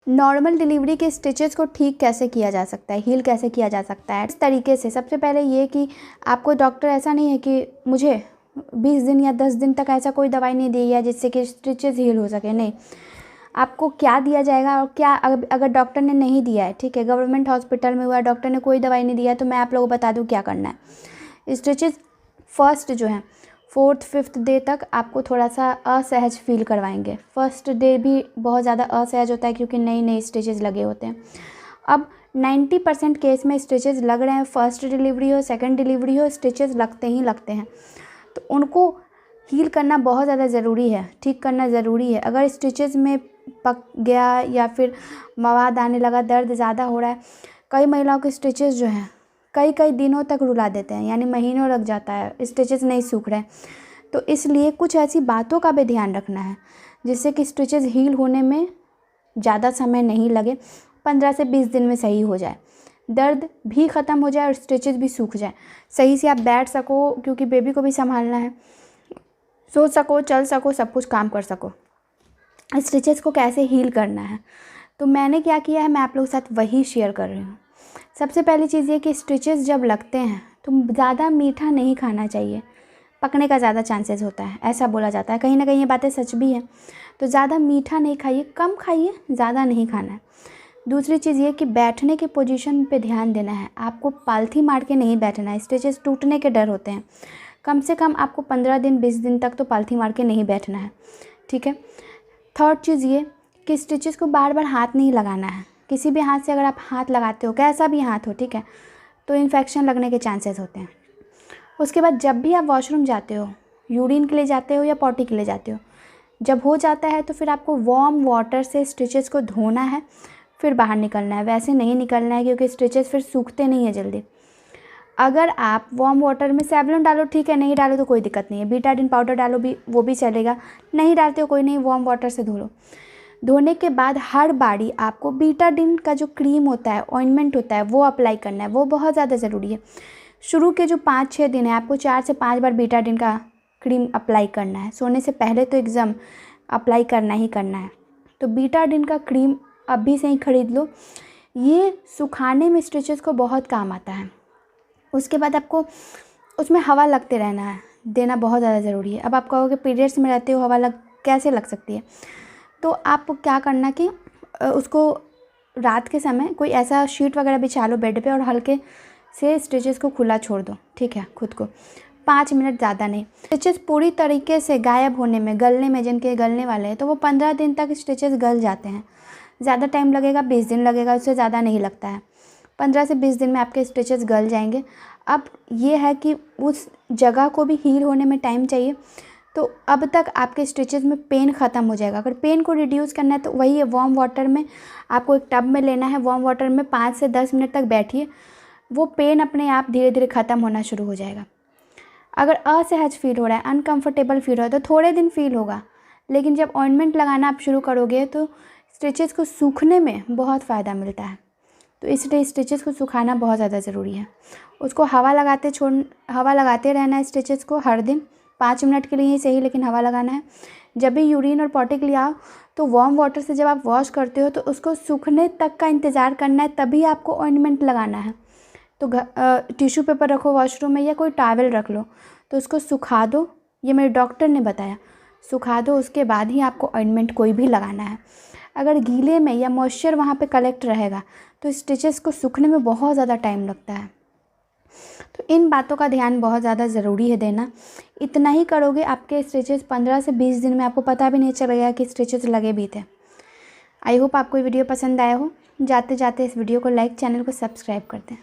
Normal delivery के stitches को ठीक कैसे किया जा सकता है, हील कैसे किया जा सकता है इस तरीके से। सबसे पहले ये कि आपको डॉक्टर ऐसा नहीं है कि मुझे 20 दिन या 10 दिन तक ऐसा कोई दवाई नहीं दी है जिससे कि स्टिचेस हील हो सके, नहीं। आपको क्या दिया जाएगा और क्या अगर डॉक्टर ने नहीं दिया है, ठीक है, गवर्नमेंट हॉस्पिटल में हुआ, डॉक्टर ने कोई दवाई नहीं दिया है, तो मैं आप लोगों को बता दूँ क्या करना है। स्टिचेस फर्स्ट जो है 4th 5th डे तक आपको थोड़ा सा असहज फील करवाएंगे। फर्स्ट डे भी बहुत ज़्यादा असहज होता है क्योंकि नई नई स्टिचेस लगे होते हैं। अब 90% केस में स्टिचेस लग रहे हैं, फर्स्ट डिलीवरी हो सेकंड डिलीवरी हो, स्टिचेस लगते ही लगते हैं। तो उनको हील करना बहुत ज़्यादा ज़रूरी है, ठीक करना ज़रूरी है। अगर स्टिचेस में पक गया या फिर मवाद आने लगा, दर्द ज़्यादा हो रहा है, कई महिलाओं के स्टिचेस जो हैं कई कई दिनों तक रुला देते हैं, यानी महीनों लग जाता है, स्टिचेस नहीं सूख रहे। तो इसलिए कुछ ऐसी बातों का भी ध्यान रखना है जिससे कि स्टिचेस हील होने में ज़्यादा समय नहीं लगे, 15 से 20 दिन में सही हो जाए, दर्द भी ख़त्म हो जाए और स्टिचेस भी सूख जाए, सही से आप बैठ सको, क्योंकि बेबी को भी संभालना है, सो सको, चल सको, सब कुछ काम कर सको। स्टिचेस को कैसे हील करना है, तो मैंने क्या किया है मैं आप लोगों के साथ वही शेयर कर रही हूँ। सबसे पहली चीज़ ये कि स्टिचेस जब लगते हैं तो ज़्यादा मीठा नहीं खाना चाहिए, पकने का ज़्यादा चांसेस होता है, ऐसा बोला जाता है। कहीं ना कहीं ये बातें सच भी है। तो ज़्यादा मीठा नहीं खाइए, कम खाइए, ज़्यादा नहीं खाना है। दूसरी चीज़ ये कि बैठने के पोजीशन पे ध्यान देना है, आपको पालथी मार के नहीं बैठना है, स्टिचेस टूटने के डर होते हैं। कम से कम आपको 15 दिन 20 दिन तक तो पालथी मार के नहीं बैठना है, ठीक है। थर्ड चीज़ ये कि स्टिचेस को बार बार हाथ नहीं लगाना है। किसी भी हाथ से अगर आप हाथ लगाते हो, कैसा भी हाथ हो, ठीक है, तो इन्फेक्शन लगने के चांसेस होते हैं। उसके बाद जब भी आप वॉशरूम जाते हो, यूरिन के लिए जाते हो या पॉटी के लिए जाते हो, जब हो जाता है तो फिर आपको वार्म वाटर से स्टिचेस को धोना है, फिर बाहर निकलना है। वैसे नहीं निकलना है क्योंकि स्टिचेस फिर सूखते नहीं है जल्दी। अगर आप वार्म वाटर में सेवलॉन डालो, ठीक है, नहीं डालो तो कोई दिक्कत नहीं है, बीटाडिन पाउडर डालो भी, वो भी चलेगा, नहीं डालते हो कोई नहीं, वार्म वाटर से धो लो। धोने के बाद हर बारी आपको बीटाडिन का जो क्रीम होता है, ऑइंटमेंट होता है, वो अप्लाई करना है, वो बहुत ज़्यादा ज़रूरी है। शुरू के जो 5-6 दिन है आपको 4 से 5 बार बीटाडिन का क्रीम अप्लाई करना है। सोने से पहले तो एकदम अप्लाई करना ही करना है। तो बीटाडिन का क्रीम अभी से ही ख़रीद लो, ये सुखाने में स्टिचेस को बहुत काम आता है। उसके बाद आपको उसमें हवा लगते रहना है, देना बहुत ज़्यादा ज़रूरी है। अब आप कहोगे पीरियड्स में रहते हो, हवा कैसे लग सकती है, तो आपको क्या करना कि उसको रात के समय कोई ऐसा शीट वगैरह बिछा लो बेड पे और हल्के से स्टिचेस को खुला छोड़ दो, ठीक है, खुद को 5 मिनट, ज़्यादा नहीं। स्टिचेस पूरी तरीके से गायब होने में, गलने में, जिनके गलने वाले हैं तो वो 15 दिन तक स्टिचेस गल जाते हैं। ज़्यादा टाइम लगेगा, 20 दिन लगेगा, उससे ज़्यादा नहीं लगता है। 15 से 20 दिन में आपके स्टिचेस गल जाएंगे। अब ये है कि उस जगह को भी हील होने में टाइम चाहिए, तो अब तक आपके स्टिचेस में पेन ख़त्म हो जाएगा। अगर पेन को रिड्यूस करना है तो वही है, वार्म वाटर में आपको एक टब में लेना है, वार्म वाटर में 5 से 10 मिनट तक बैठिए, वो पेन अपने आप धीरे धीरे ख़त्म होना शुरू हो जाएगा। अगर असहज फील हो रहा है, अनकंफर्टेबल फील हो रहा है, तो थोड़े दिन फील होगा, लेकिन जब ऑइंटमेंट लगाना आप शुरू करोगे तो स्टिचेस को सूखने में बहुत फ़ायदा मिलता है। तो इसलिए स्टिचेस को सुखाना बहुत ज़्यादा ज़रूरी है। उसको हवा लगाते रहना है स्टिचेस को हर दिन, 5 मिनट के लिए ही सही, लेकिन हवा लगाना है। जब भी यूरिन और पॉटी के लिए आओ तो वार्म वाटर से जब आप वॉश करते हो तो उसको सूखने तक का इंतज़ार करना है, तभी आपको ऑइंटमेंट लगाना है। तो टिश्यू पेपर रखो वॉशरूम में या कोई टॉवल रख लो, तो उसको सुखा दो, ये मेरे डॉक्टर ने बताया, सुखा दो, उसके बाद ही आपको ऑइंटमेंट कोई भी लगाना है। अगर गीले में या मॉइस्चर वहाँ पे कलेक्ट रहेगा तो स्टिचेस को सूखने में बहुत ज़्यादा टाइम लगता है। तो इन बातों का ध्यान बहुत ज़्यादा ज़रूरी है देना। इतना ही करोगे आपके स्टिचेस 15 से 20 दिन में आपको पता भी नहीं चलेगा कि स्टिचेस लगे भी थे। आई होप आपको ये वीडियो पसंद आया हो। जाते जाते इस वीडियो को लाइक, चैनल को सब्सक्राइब कर दें।